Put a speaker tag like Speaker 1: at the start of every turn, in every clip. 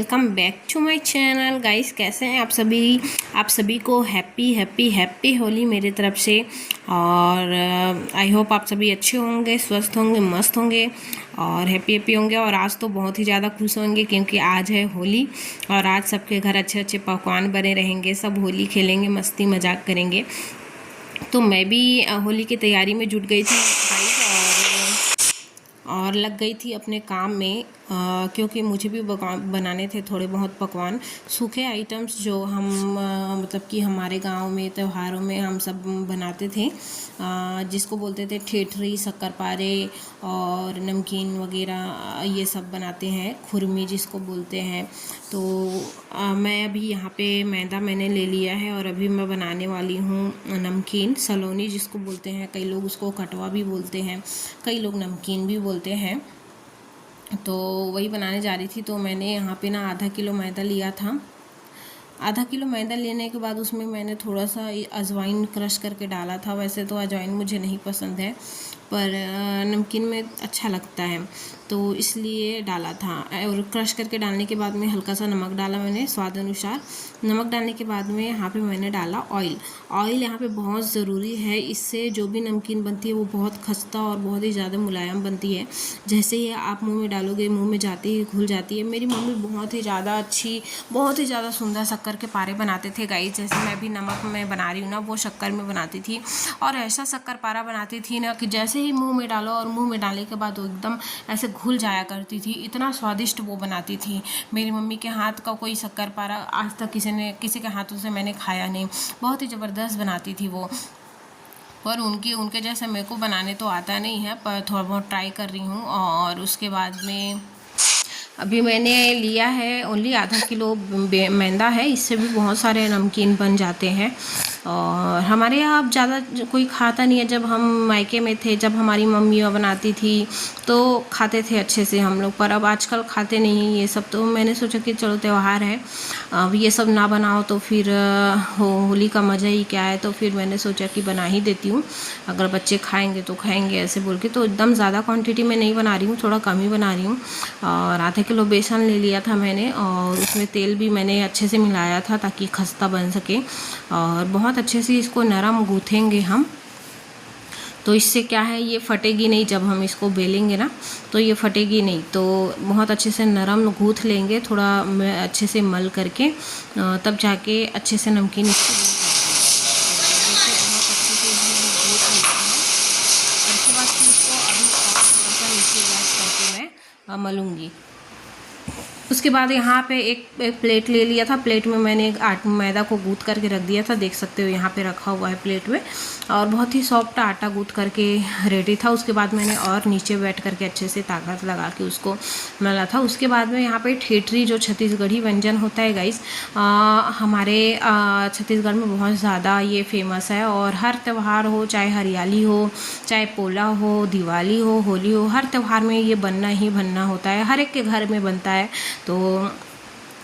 Speaker 1: Welcome back to my channel guys. कैसे हैं आप सभी को हैप्पी हैप्पी हैप्पी होली मेरी तरफ से। और आई होप आप सभी अच्छे होंगे, स्वस्थ होंगे, मस्त होंगे और हैप्पी हैप्पी होंगे। और आज तो बहुत ही ज़्यादा खुश होंगे क्योंकि आज है होली और आज सबके घर अच्छे अच्छे पकवान बने रहेंगे, सब होली खेलेंगे, मस्ती मजाक करेंगे। तो मैं भी होली की तैयारी में जुट गई थी गाइस और लग गई थी अपने काम में, क्योंकि मुझे भी बनाने थे थोड़े बहुत पकवान, सूखे आइटम्स जो हम मतलब कि हमारे गांव में त्योहारों में हम सब बनाते थे, जिसको बोलते थे ठेठरी, शक्करपारे और नमकीन वगैरह, ये सब बनाते हैं, खुरमी जिसको बोलते हैं। तो मैं अभी यहाँ पे मैदा मैंने ले लिया है और अभी मैं बनाने वाली हूँ नमकीन, सलोनी जिसको बोलते हैं, कई लोग उसको कटवा भी बोलते हैं, कई लोग नमकीन भी बोलते हैं। तो वही बनाने जा रही थी। तो मैंने यहाँ पे ना आधा किलो मैदा लिया था। आधा किलो मैदा लेने के बाद उसमें मैंने थोड़ा सा अजवाइन क्रश करके डाला था। वैसे तो अजवाइन मुझे नहीं पसंद है पर नमकीन में अच्छा लगता है तो इसलिए डाला था। और क्रश करके डालने के बाद में हल्का सा नमक डाला मैंने स्वाद अनुसार। नमक डालने के बाद में यहाँ पे मैंने डाला ऑयल। ऑयल यहाँ पे बहुत ज़रूरी है, इससे जो भी नमकीन बनती है वो बहुत खस्ता और बहुत ही ज़्यादा मुलायम बनती है। जैसे ही आप मुंह में डालोगे, मुंह में जाते ही घुल जाती है। मेरी मम्मी बहुत ही ज़्यादा अच्छी, बहुत ही ज़्यादा सुंदर शक्कर के पारे बनाते थे गाइस। जैसे मैं भी नमक में बना रही हूँ ना, वो शक्कर में बनाती थी और ऐसा शक्कर पारा बनाती थी ना कि जैसे ही मुंह में डालो और मुंह में डालने के बाद वो एकदम ऐसे घुल जाया करती थी। इतना स्वादिष्ट वो बनाती थी। मेरी मम्मी के हाथ का कोई शक्कर पारा आज तक किसी के हाथों से मैंने खाया नहीं। बहुत ही ज़बरदस्त बनाती थी वो। पर उनके जैसे मेरे को बनाने तो आता नहीं है, पर थोड़ा बहुत ट्राई कर रही हूँ। और उसके बाद में अभी मैंने लिया है ओनली आधा किलो मैदा है, इससे भी बहुत सारे नमकीन बन जाते हैं। और हमारे यहाँ अब ज़्यादा कोई खाता नहीं है। जब हम मायके में थे, जब हमारी मम्मी बनाती थी तो खाते थे अच्छे से हम लोग, पर अब आजकल खाते नहीं ये सब। तो मैंने सोचा कि चलो त्यौहार है, अब ये सब ना बनाओ तो फिर होली का मज़ा ही क्या है। तो फिर मैंने सोचा कि बना ही देती हूँ, अगर बच्चे खाएंगे तो खाएंगे ऐसे बोल के। तो एकदम ज़्यादा क्वांटिटी में नहीं बना रही हूँ, थोड़ा कम ही बना रही हूँ। और आधा किलो बेसन ले लिया था मैंने और उसमें तेल भी मैंने अच्छे से मिलाया था ताकि खस्ता बन सके। और बहुत अच्छे से इसको नरम गूँथेंगे हम, तो इससे क्या है ये फटेगी नहीं। जब हम इसको बेलेंगे ना तो ये फटेगी नहीं। तो बहुत अच्छे से नरम गूँथ लेंगे, थोड़ा अच्छे से मल करके, तब जाके अच्छे से नमकीन इसको मलूँगी। उसके बाद यहाँ पे एक प्लेट ले लिया था। प्लेट में मैंने मैदा को गूँथ करके रख दिया था, देख सकते हो यहाँ पे रखा हुआ है प्लेट में। और बहुत ही सॉफ्ट आटा गूँथ करके रेडी था। उसके बाद मैंने और नीचे बैठ करके अच्छे से ताकत लगा के उसको मला था। उसके बाद में यहाँ पे ठेठरी जो छत्तीसगढ़ी व्यंजन होता है गाइस, हमारे छत्तीसगढ़ में बहुत ज़्यादा ये फेमस है। और हर त्यौहार हो, चाहे हरियाली हो, चाहे पोला हो, दिवाली हो, होली हो, हर त्यौहार में ये बनना ही बनना होता है। हर एक के घर में बनता है। तो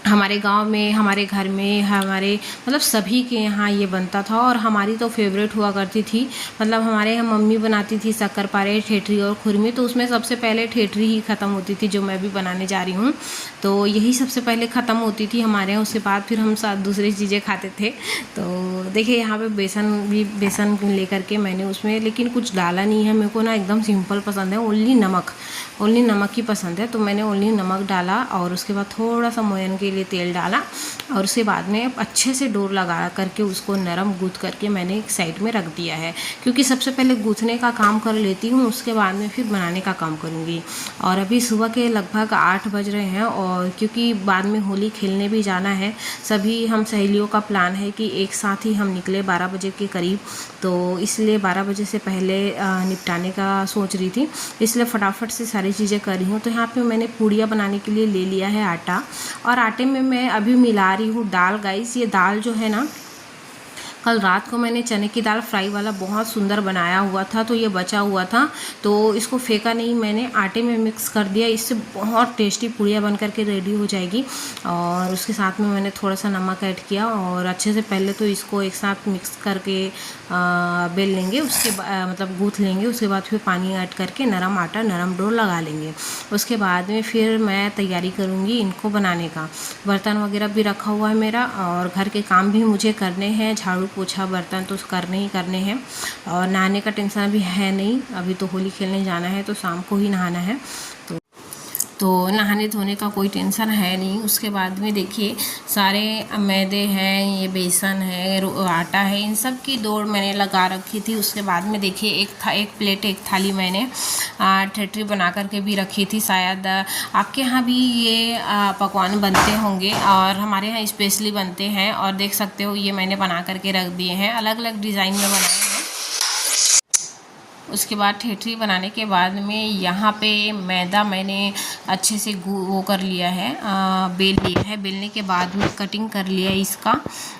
Speaker 1: हमारे गांव में, हमारे घर में, हमारे मतलब सभी के यहाँ ये बनता था। और हमारी तो फेवरेट हुआ करती थी। मतलब हमारे यहाँ मम्मी बनाती थी शक्करपारे, ठेठरी और खुरमी। तो उसमें सबसे पहले ठेठरी ही ख़त्म होती थी, जो मैं भी बनाने जा रही हूँ। तो यही सबसे पहले ख़त्म होती थी हमारे यहाँ। उसके बाद फिर हम साथ दूसरी चीज़ें खाते थे। तो देखिए यहाँ पे बेसन ले करके मैंने उसमें लेकिन कुछ डाला नहीं है। मेरे को ना एकदम सिंपल पसंद है, ओनली नमक ही पसंद है। तो मैंने ओनली नमक डाला और उसके बाद थोड़ा सा मोयन के लिए तेल डाला और उसके बाद में अच्छे से डोर लगा करके उसको नरम गूँथ करके मैंने एक साइड में रख दिया है। क्योंकि सबसे पहले गूँथने का काम कर लेती हूँ, उसके बाद में फिर बनाने का काम करूँगी। और अभी सुबह के लगभग 8 बज रहे हैं और क्योंकि बाद में होली खेलने भी जाना है, सभी हम सहेलियों का प्लान है कि एक साथ ही हम निकले 12 बजे के करीब। तो इसलिए 12 बजे से पहले निपटाने का सोच रही थी, इसलिए फटाफट से सारी चीज़ें कर रही हूँ। तो यहाँ पे मैंने पूड़ियाँ बनाने के लिए ले लिया है आटा और आटे में मैं अभी मिला रही हूँ दाल गाइस। ये दाल जो है ना, कल रात को मैंने चने की दाल फ्राई वाला बहुत सुंदर बनाया हुआ था, तो ये बचा हुआ था, तो इसको फेंका नहीं, मैंने आटे में मिक्स कर दिया। इससे बहुत टेस्टी पूड़ियाँ बन करके रेडी हो जाएगी। और उसके साथ में मैंने थोड़ा सा नमक ऐड किया और अच्छे से पहले तो इसको एक साथ मिक्स करके बेल लेंगे, उसके मतलब गूँथ लेंगे। उसके बाद फिर पानी ऐड करके नरम आटा, नरम डो लगा लेंगे। उसके बाद में फिर मैं तैयारी करूँगी इनको बनाने का। बर्तन वगैरह भी रखा हुआ है मेरा, और घर के काम भी मुझे करने हैं, झाड़ू पोछा बर्तन तो करने ही करने हैं। और नहाने का टेंशन अभी है नहीं, अभी तो होली खेलने जाना है तो शाम को ही नहाना है, तो नहाने धोने का कोई टेंशन है नहीं। उसके बाद में देखिए सारे मैदे हैं, ये बेसन है, आटा है, इन सब की दौड़ मैंने लगा रखी थी। उसके बाद में देखिए एक प्लेट, एक थाली मैंने ठेठरी बना करके भी रखी थी। शायद आपके यहाँ भी ये पकवान बनते होंगे, और हमारे यहाँ स्पेशली बनते हैं। और देख सकते हो ये मैंने बना करके रख दिए हैं, अलग अलग डिज़ाइन में बनाए हैं। उसके बाद ठेठरी बनाने के बाद में यहाँ पे मैदा मैंने अच्छे से वो कर लिया है, बेल लिया है। बेलने के बाद में कटिंग कर लिया इसका,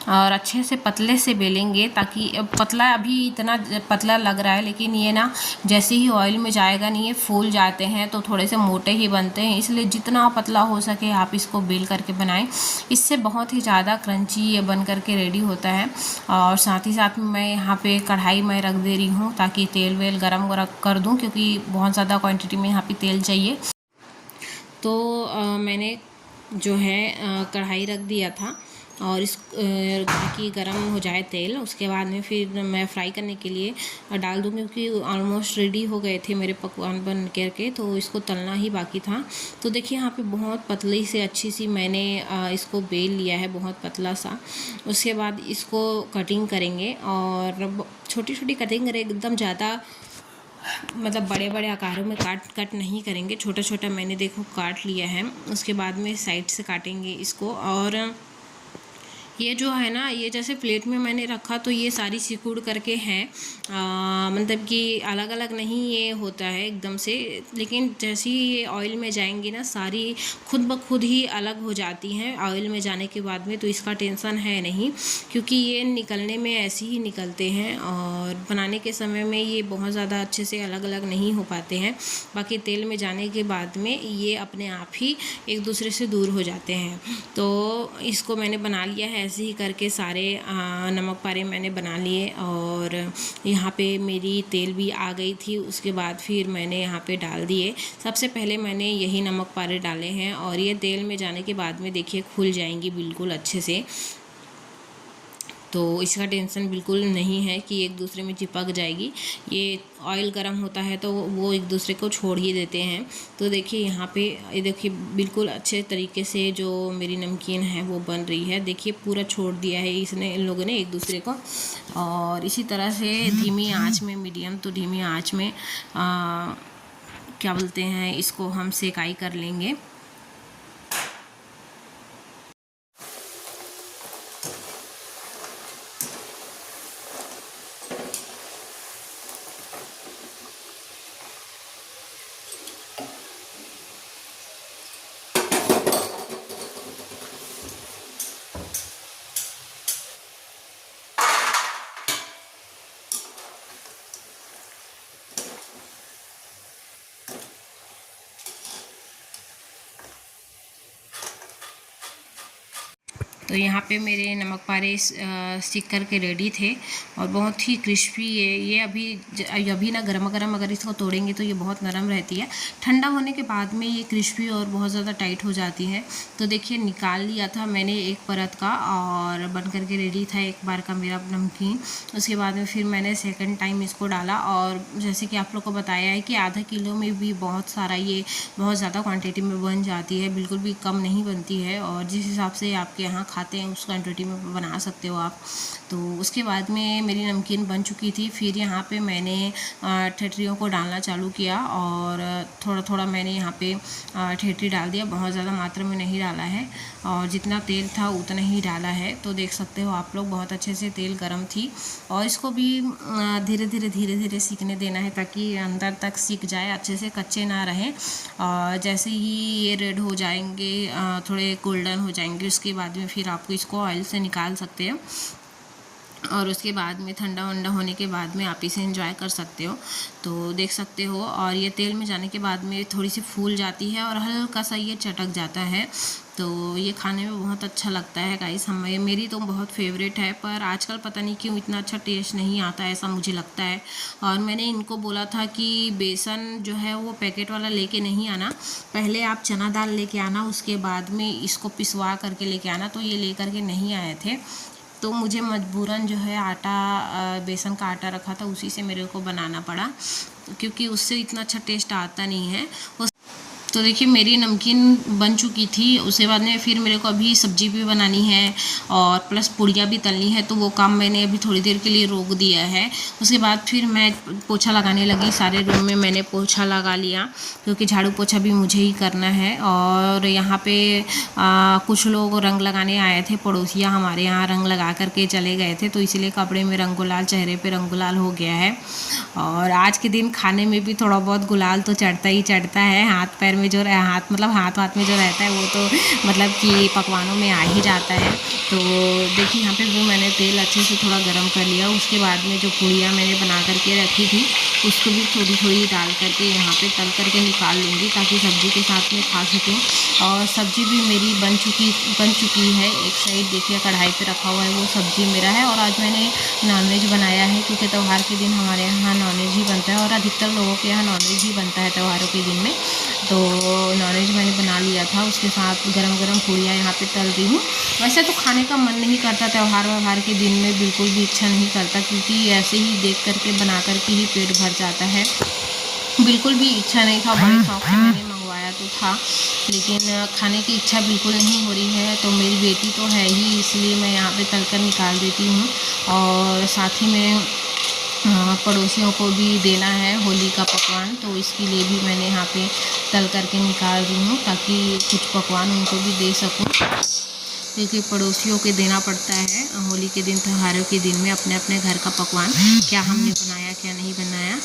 Speaker 1: और अच्छे से पतले से बेलेंगे, ताकि पतला अभी इतना पतला लग रहा है, लेकिन ये ना जैसे ही ऑयल में जाएगा नहीं, ये फूल जाते हैं तो थोड़े से मोटे ही बनते हैं। इसलिए जितना पतला हो सके आप इसको बेल करके बनाएं, इससे बहुत ही ज़्यादा क्रंची ये बन करके रेडी होता है। और साथ ही साथ मैं यहाँ पे कढ़ाई में रख दे रही हूँ, ताकि तेल वेल गरम कर दूँ, क्योंकि बहुत ज़्यादा क्वांटिटी में यहाँ पे तेल चाहिए। तो मैंने जो है कढ़ाई रख दिया था, और इस ताकि गर्म हो जाए तेल। उसके बाद में फिर मैं फ्राई करने के लिए डाल दूँगी, क्योंकि ऑलमोस्ट रेडी हो गए थे मेरे पकवान बन करके, तो इसको तलना ही बाकी था। तो देखिए यहाँ पे बहुत पतली से अच्छी सी मैंने इसको बेल लिया है, बहुत पतला सा। उसके बाद इसको कटिंग करेंगे, और छोटी छोटी कटिंग करें, एकदम ज़्यादा मतलब बड़े बड़े आकारों में कट नहीं करेंगे। छोटा छोटा मैंने देखो काट लिया है। उसके बाद में साइड से काटेंगे इसको। और ये जो है ना, ये जैसे प्लेट में मैंने रखा तो ये सारी सिकुड़ करके हैं, मतलब कि अलग अलग नहीं ये होता है एकदम से, लेकिन जैसे ही ये ऑयल में जाएंगी ना, सारी खुद ब खुद ही अलग हो जाती हैं ऑयल में जाने के बाद में। तो इसका टेंशन है नहीं, क्योंकि ये निकलने में ऐसे ही निकलते हैं, और बनाने के समय में ये बहुत ज़्यादा अच्छे से अलग अलग नहीं हो पाते हैं। बाकी तेल में जाने के बाद में ये अपने आप ही एक दूसरे से दूर हो जाते हैं। तो इसको मैंने बना लिया है ऐसे ही करके, सारे नमक पारे मैंने बना लिए। और यहाँ पे मेरी तेल भी आ गई थी। उसके बाद फिर मैंने यहाँ पे डाल दिए। सबसे पहले मैंने यही नमक पारे डाले हैं, और ये तेल में जाने के बाद में देखिए खुल जाएंगी बिल्कुल अच्छे से। तो इसका टेंशन बिल्कुल नहीं है कि एक दूसरे में चिपक जाएगी। ये ऑयल गर्म होता है तो वो एक दूसरे को छोड़ ही देते हैं। तो देखिए यहाँ पे ये देखिए बिल्कुल अच्छे तरीके से जो मेरी नमकीन है वो बन रही है। देखिए पूरा छोड़ दिया है इसने, इन लोगों ने एक दूसरे को। और इसी तरह से धीमी आंच में, मीडियम तो धीमी आंच में क्या बोलते हैं इसको, हम सेकाई कर लेंगे। तो यहाँ पे मेरे नमक पारे सीख कर के रेडी थे, और बहुत ही क्रिस्पी ये अभी ना गर्मा गर्म अगर इसको तोड़ेंगे तो ये बहुत नरम रहती है। ठंडा होने के बाद में ये क्रिस्पी और बहुत ज़्यादा टाइट हो जाती है। तो देखिए निकाल लिया था मैंने एक परत का, और बन कर के रेडी था एक बार का मेरा नमकीन। उसके बाद में फिर मैंने सेकंड टाइम इसको डाला, और जैसे कि आप लोग को बताया है कि आधा किलो में भी बहुत सारा, ये बहुत ज़्यादा क्वांटिटी में बन जाती है, बिल्कुल भी कम नहीं बनती है। और जिस हिसाब से आपके यहाँ खाते हैं उस क्वांटिटी में बना सकते हो आप। तो उसके बाद में मेरी नमकीन बन चुकी थी। फिर यहाँ पे मैंने ठेठरियों को डालना चालू किया, और थोड़ा थोड़ा मैंने यहाँ पे ठेठरी डाल दिया, बहुत ज़्यादा मात्रा में नहीं डाला है, और जितना तेल था उतना ही डाला है। तो देख सकते हो आप लोग बहुत अच्छे से तेल गर्म थी, और इसको भी धीरे धीरे सीखने देना है, ताकि अंदर तक सीख जाए, अच्छे से कच्चे ना रहें। और जैसे ही ये रेड हो जाएंगे, थोड़े गोल्डन हो जाएंगे, उसके बाद में फिर आपको इसको ऑयल से निकाल सकते हो। और उसके बाद में ठंडा वंडा होने के बाद में आप इसे एंजॉय कर सकते हो। तो देख सकते हो, और ये तेल में जाने के बाद में थोड़ी सी फूल जाती है और हल्का सा ये चटक जाता है। तो ये खाने में बहुत अच्छा लगता है गाइस, हमें मेरी तो बहुत फेवरेट है। पर आजकल पता नहीं क्यों इतना अच्छा टेस्ट नहीं आता है, ऐसा मुझे लगता है। और मैंने इनको बोला था कि बेसन जो है वो पैकेट वाला लेके नहीं आना, पहले आप चना दाल लेके आना, उसके बाद में इसको पिसवा करके लेके आना। तो ये लेकर के नहीं आए थे, तो मुझे मजबूरन जो है आटा, बेसन का आटा रखा था, उसी से मेरे को बनाना पड़ा, क्योंकि उससे इतना अच्छा टेस्ट आता नहीं है। तो देखिए मेरी नमकीन बन चुकी थी। उसके बाद में फिर मेरे को अभी सब्जी भी बनानी है और प्लस पूड़ियाँ भी तलनी है, तो वो काम मैंने अभी थोड़ी देर के लिए रोक दिया है। उसके बाद फिर मैं पोछा लगाने लगी। सारे रूम में मैंने पोछा लगा लिया, क्योंकि झाड़ू पोछा भी मुझे ही करना है। और यहाँ पे कुछ लोग रंग लगाने आए थे, पड़ोसियाँ हमारे यहाँ रंग लगा करके चले गए थे, तो इसीलिए कपड़े में रंग गुलाल, चेहरे पे रंग गुलाल हो गया है। और आज के दिन खाने में भी थोड़ा बहुत गुलाल तो चढ़ता ही चढ़ता है। हाथ पैर में जो हाथ मतलब हाथ में जो रहता है वो तो मतलब कि पकवानों में आ ही जाता है। तो देखिए यहाँ पे वो मैंने तेल अच्छे से थोड़ा गर्म कर लिया। उसके बाद में जो पूड़ियाँ मैंने बना करके रखी थी उसको भी थोड़ी थोड़ी डाल करके यहाँ पे तल करके निकाल लूँगी, ताकि सब्ज़ी के साथ में खा सकूँ। और सब्ज़ी भी मेरी बन चुकी है। एक साइड देखिए कढ़ाई पे रखा हुआ है, वो सब्ज़ी मेरा है। और आज मैंने नॉनवेज बनाया है, क्योंकि त्यौहार के दिन हमारे यहाँ नॉनवेज ही बनता है, और अधिकतर लोगों के यहाँ नॉनवेज ही बनता है त्योहारों के दिन में। तो नॉनवेज मैंने बना लिया था, उसके साथ गरम गरम पूड़ियाँ यहाँ पे तल रही हूँ। वैसे तो खाने का मन नहीं करता त्यौहार व्यवहार के दिन में, बिल्कुल भी इच्छा नहीं करता, क्योंकि ऐसे ही देख करके बना करके ही पेट भर जाता है। बिल्कुल भी इच्छा नहीं था, बड़े शौक से मैंने मंगवाया तो था, लेकिन खाने की इच्छा बिल्कुल नहीं हो रही है। तो मेरी बेटी तो है ही, इसलिए मैं यहाँ पे तल कर निकाल देती हूँ। और साथ ही में पड़ोसियों को भी देना है होली का पकवान, तो इसके लिए भी मैंने यहाँ पे तल करके निकाल रही हूँ, ताकि कुछ पकवान उनको भी दे सकूँ, क्योंकि पड़ोसियों के देना पड़ता है होली के दिन, त्योहारों के दिन में अपने अपने घर का पकवान, क्या हमने बनाया क्या नहीं बनाया।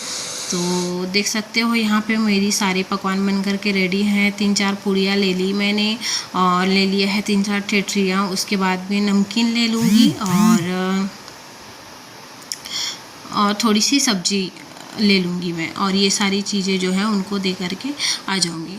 Speaker 1: तो देख सकते हो यहाँ पे मेरी सारे पकवान बन कर के रेडी हैं। 3-4 पूड़ियाँ ले ली मैंने, और ले लिया है 3-4 ठेठरियाँ। उसके बाद में नमकीन ले लूँगी, और थोड़ी सी सब्जी ले लूँगी मैं, और ये सारी चीज़ें जो है उनको दे करके आ जाऊँगी।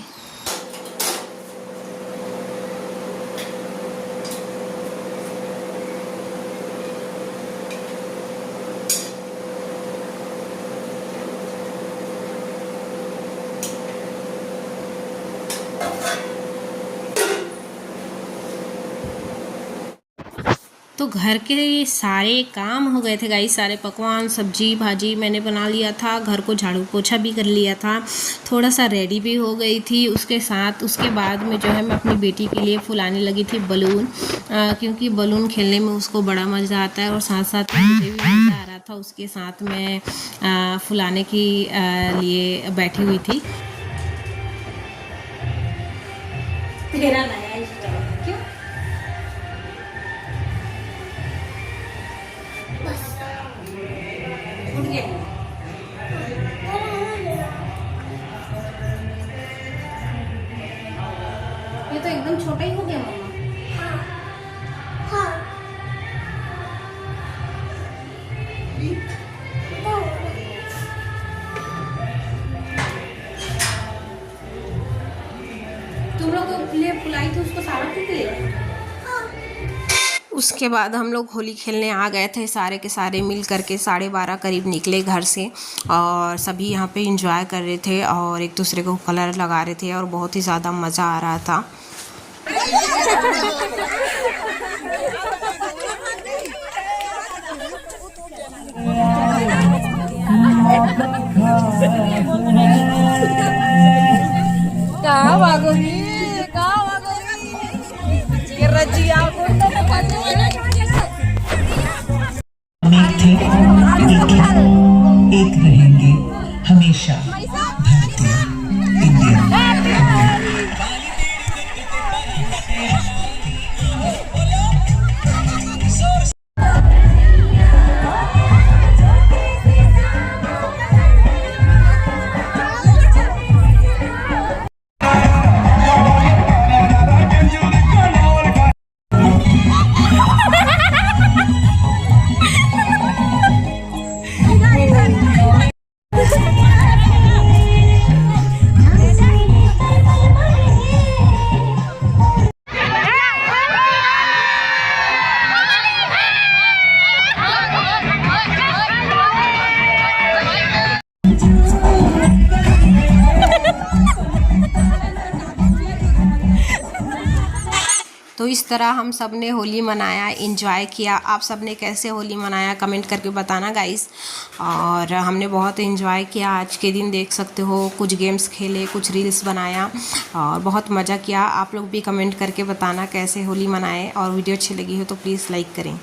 Speaker 1: तो घर के सारे काम हो गए थे गाइस, सारे पकवान सब्जी भाजी मैंने बना लिया था, घर को झाड़ू पोछा भी कर लिया था, थोड़ा सा रेडी भी हो गई थी। उसके बाद में जो है मैं अपनी बेटी के लिए फुलाने लगी थी बलून, क्योंकि बलून खेलने में उसको बड़ा मज़ा आता है, और साथ साथ में मुझे भी मज़ा आ रहा था। उसके साथ मैं फुलाने की लिए बैठी हुई थी। तेरा क्यों? ये तो एकदम छोटा ही हो गया मम्मा। हाँ। तुम लोग लिए फुलाई थी उसको सारा फूल ले। उसके बाद हम लोग होली खेलने आ गए थे, सारे के सारे मिल करके 12:30 करीब निकले घर से, और सभी यहाँ पे एंजॉय कर रहे थे और एक दूसरे को कलर लगा रहे थे, और बहुत ही ज़्यादा मज़ा आ रहा था।
Speaker 2: एक रहेंगे हमेशा भारतीय इंडियन।
Speaker 1: तो इस तरह हम सब ने होली मनाया, इंजॉय किया। आप सब ने कैसे होली मनाया कमेंट करके बताना गाइस। और हमने बहुत इंजॉय किया आज के दिन, देख सकते हो कुछ गेम्स खेले, कुछ रील्स बनाया और बहुत मज़ा किया। आप लोग भी कमेंट करके बताना कैसे होली मनाए, और वीडियो अच्छी लगी हो तो प्लीज़ लाइक करें।